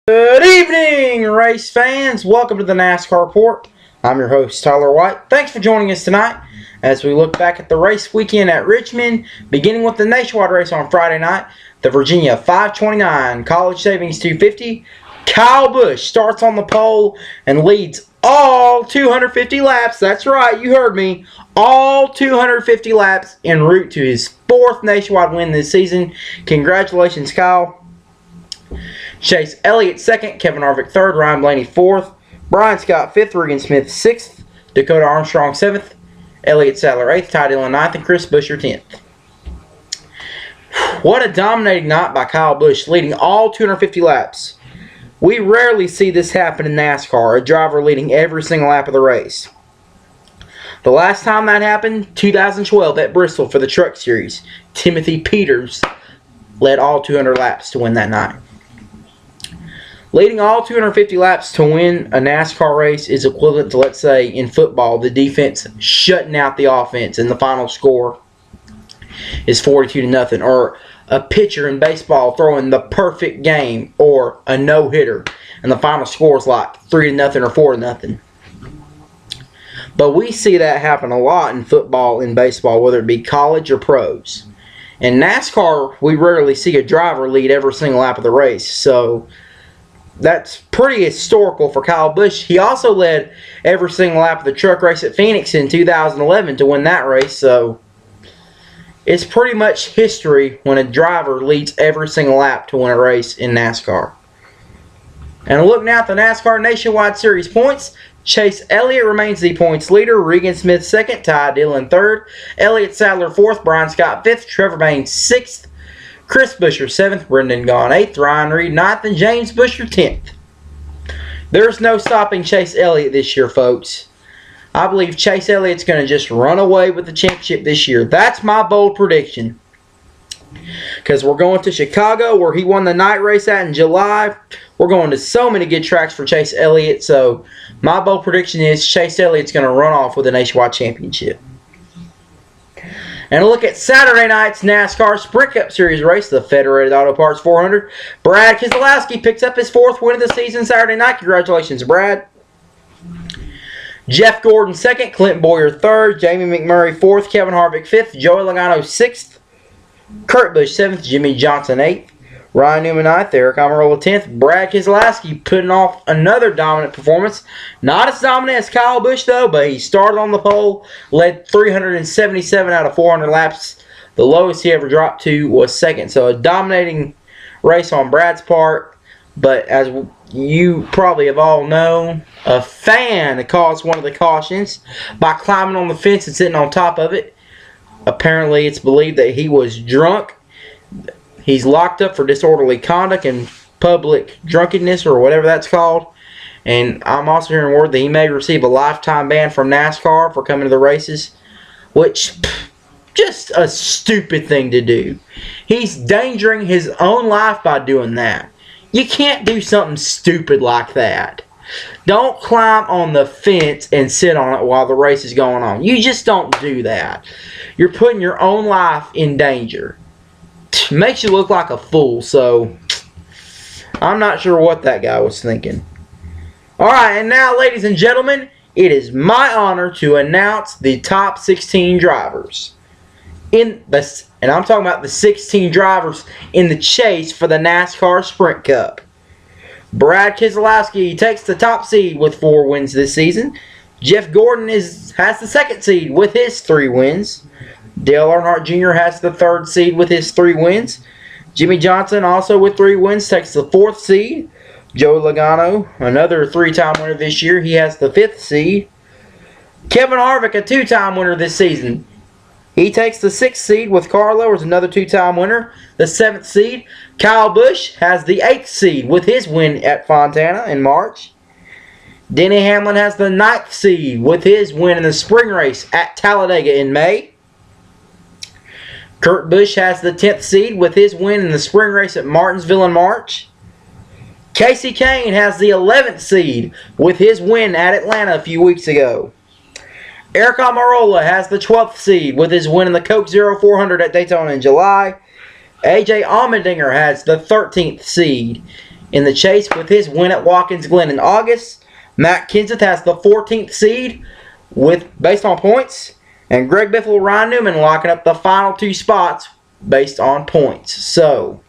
Good evening, race fans. Welcome to the NASCAR Report. I'm your host, Tyler White. Thanks for joining us tonight as we look back at the race weekend at Richmond, beginning with the nationwide race on Friday night, the Virginia 529 College Savings 250. Kyle Busch starts on the pole and leads all 250 laps. That's right, you heard me. All 250 laps en route to his fourth nationwide win this season. Congratulations, Kyle. Chase Elliott second, Kevin Harvick third, Ryan Blaney fourth, Brian Scott fifth, Regan Smith sixth, Dakota Armstrong seventh, Elliott Sadler eighth, Ty Dillon ninth, and Chris Buescher 10th. What a dominating night by Kyle Busch, leading all 250 laps. We rarely see this happen in NASCAR, a driver leading every single lap of the race. The last time that happened, 2012 at Bristol for the Truck Series. Timothy Peters led all 200 laps to win that night. Leading all 250 laps to win a NASCAR race is equivalent to, let's say, in football, the defense shutting out the offense and the final score is 42-0. Or a pitcher in baseball throwing the perfect game, or a no-hitter, and the final score is like 3-0 or 4-0. But we see that happen a lot in football and baseball, whether it be college or pros. In NASCAR, we rarely see a driver lead every single lap of the race, so that's pretty historical for Kyle Busch. He also led every single lap of the truck race at Phoenix in 2011 to win that race, so it's pretty much history when a driver leads every single lap to win a race in NASCAR. And a look now at the NASCAR Nationwide Series points. Chase Elliott remains the points leader. Regan Smith second, Ty Dillon third, Elliott Sadler fourth, Brian Scott fifth, Trevor Baynes sixth, Chris Buescher 7th, Brendan Gaughan 8th, Ryan Reed 9th, and James Buescher 10th. There's no stopping Chase Elliott this year, folks. I believe Chase Elliott's going to just run away with the championship this year. That's my bold prediction. Because we're going to Chicago, where he won the night race at in July. We're going to so many good tracks for Chase Elliott. So my bold prediction is Chase Elliott's going to run off with a nationwide championship. And a look at Saturday night's NASCAR Sprint Cup Series race, the Federated Auto Parts 400. Brad Keselowski picks up his fourth win of the season Saturday night. Congratulations, Brad. Jeff Gordon second, Clint Boyer third, Jamie McMurray fourth, Kevin Harvick fifth, Joey Logano sixth, Kurt Busch seventh, Jimmy Johnson eighth, Ryan Newman ninth, Eric Almirola 10th. Brad Keselowski putting off another dominant performance. Not as dominant as Kyle Busch, though, but he started on the pole, led 377 out of 400 laps. The lowest he ever dropped to was second. So a dominating race on Brad's part. But as you probably have all known, a fan caused one of the cautions by climbing on the fence and sitting on top of it. Apparently, it's believed that he was drunk. He's locked up for disorderly conduct and public drunkenness, or whatever that's called. And I'm also hearing word that he may receive a lifetime ban from NASCAR for coming to the races, which, just a stupid thing to do. He's endangering his own life by doing that. You can't do something stupid like that. Don't climb on the fence and sit on it while the race is going on. You just don't do that. You're putting your own life in danger. Makes you look like a fool, so I'm not sure what that guy was thinking. Alright, and now, ladies and gentlemen, it is my honor to announce the top 16 drivers. And I'm talking about the 16 drivers in the chase for the NASCAR Sprint Cup. Brad Keselowski takes the top seed with 4 wins this season. Jeff Gordon has the second seed with his 3 wins. Dale Earnhardt Jr. has the 3rd seed with his 3 wins. Jimmy Johnson, also with 3 wins, takes the 4th seed. Joey Logano, another 3-time winner this year, he has the 5th seed. Kevin Harvick, a 2-time winner this season, he takes the 6th seed with Carlo as another 2-time winner. The 7th seed. Kyle Busch has the 8th seed with his win at Fontana in March. Denny Hamlin has the 9th seed with his win in the spring race at Talladega in May. Kurt Busch has the 10th seed with his win in the spring race at Martinsville in March. Casey Kane has the 11th seed with his win at Atlanta a few weeks ago. Eric Almirola has the 12th seed with his win in the Coke Zero 400 at Daytona in July. AJ Allmendinger has the 13th seed in the chase with his win at Watkins Glen in August. Matt Kenseth has the 14th seed based on points. And Greg Biffle, Ryan Newman locking up the final 2 spots based on points. So,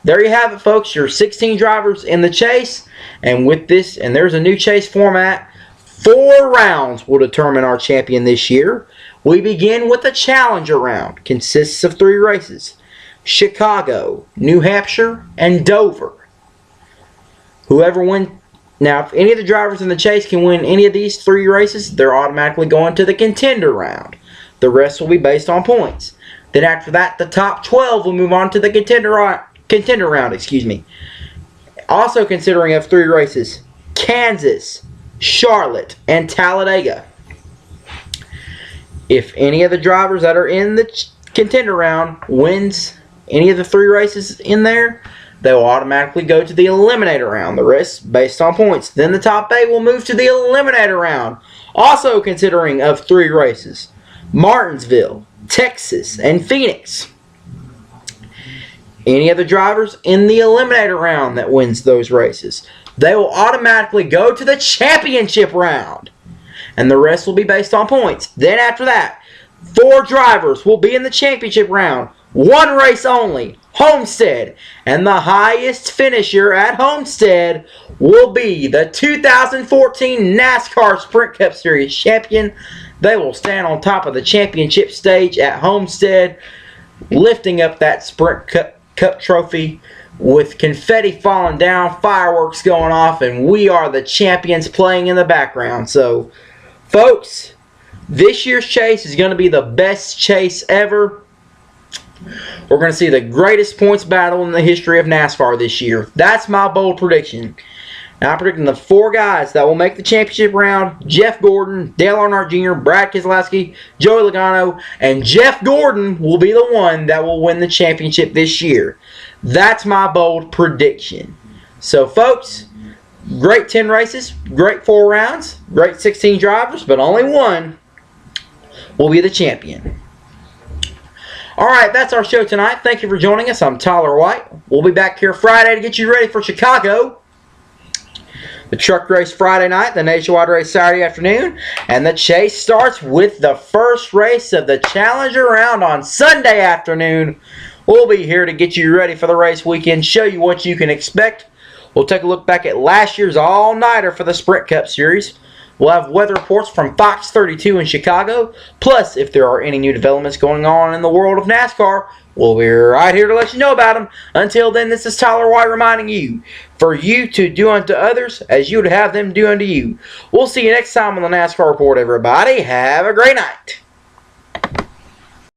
there you have it, folks. Your 16 drivers in the chase. And with this, and there's a new chase format. 4 rounds will determine our champion this year. We begin with the Challenger round. Consists of 3 races. Chicago, New Hampshire, and Dover. Whoever wins. Now, if any of the drivers in the chase can win any of these 3 races, they're automatically going to the Contender round. The rest will be based on points. Then after that, the top 12 will move on to the Contender round. Also considering of 3 races, Kansas, Charlotte, and Talladega. If any of the drivers that are in the Contender round wins any of the 3 races in there, they will automatically go to the Eliminator round. The rest based on points. Then the top 8 will move to the Eliminator round. Also considering of 3 races, Martinsville, Texas, and Phoenix. Any of the drivers in the Eliminator round that wins those races, they will automatically go to the Championship round. And the rest will be based on points. Then after that, 4 drivers will be in the Championship round. 1 race only, Homestead. And the highest finisher at Homestead will be the 2014 NASCAR Sprint Cup Series champion. They will stand on top of the championship stage at Homestead, lifting up that Sprint Cup trophy with confetti falling down, fireworks going off, and we are the champions playing in the background. So, folks, this year's chase is going to be the best chase ever. We're going to see the greatest points battle in the history of NASCAR this year. That's my bold prediction. Now, I'm predicting the 4 guys that will make the championship round: Jeff Gordon, Dale Earnhardt Jr., Brad Keselowski, Joey Logano, and Jeff Gordon will be the one that will win the championship this year. That's my bold prediction. So, folks, great 10 races, great 4 rounds, great 16 drivers, but only one will be the champion. Alright, that's our show tonight. Thank you for joining us. I'm Tyler White. We'll be back here Friday to get you ready for Chicago. The truck race Friday night, the nationwide race Saturday afternoon, and the chase starts with the first race of the Challenger round on Sunday afternoon. We'll be here to get you ready for the race weekend, show you what you can expect. We'll take a look back at last year's all-nighter for the Sprint Cup Series. We'll have weather reports from Fox 32 in Chicago. Plus, if there are any new developments going on in the world of NASCAR, we'll be right here to let you know about them. Until then, this is Tyler White reminding you, for you to do unto others as you would have them do unto you. We'll see you next time on the NASCAR Report, everybody. Have a great night.